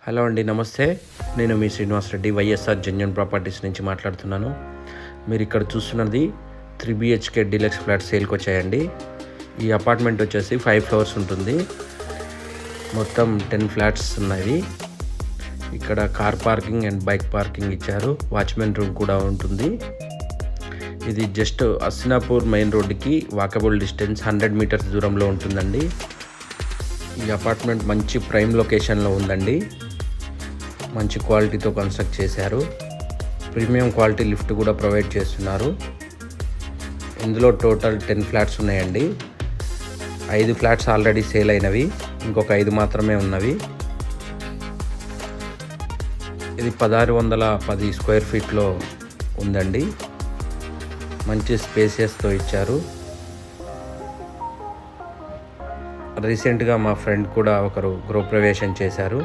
Hello అండి, నమస్తే. నేను మీ శ్రీనివాస్ రెడ్డి, వైఎస్ఆర్ జెన్యూన్ ప్రాపర్టీస్ నుంచి మాట్లాడుతున్నాను. మీరు ఇక్కడ చూస్తున్నది 3 BHK డీలక్స్ ఫ్లాట్ సేల్కి వచ్చాయండి. ఈ అపార్ట్మెంట్ వచ్చేసి 5 ఫ్లోర్స్ ఉంటుంది. మొత్తం 10 ఫ్లాట్స్ ఉన్నాయి. ఇక్కడ car parking and bike parking ఇచ్చారు. వాచ్మెన్ రూమ్ కూడా ఉంటుంది. ఇది జస్ట్ అస్సినాపూర్ మెయిన్ రోడ్డుకి వాకబుల్ డిస్టెన్స్ 100 మీటర్స్ దూరంలో ఉంటుందండి. ఈ అపార్ట్మెంట్ మంచి ప్రైమ్ లొకేషన్లో ఉందండి. మంచి క్వాలిటీతో కన్స్ట్రక్ట్ చేశారు. ప్రీమియం క్వాలిటీ లిఫ్ట్ కూడా ప్రొవైడ్ చేస్తున్నారు. ఇందులో టోటల్ 10 ఫ్లాట్స్ ఉన్నాయండి. 5 ఫ్లాట్స్ ఆల్రెడీ సేల్ అయినవి, ఇంకొక 5 మాత్రమే ఉన్నవి. ఇది 1610 స్క్వేర్ ఫీట్లో ఉందండి. మంచి స్పేసియస్తో ఇచ్చారు. రీసెంట్గా మా ఫ్రెండ్ కూడా ఒకరు గృహప్రవేశం చేశారు.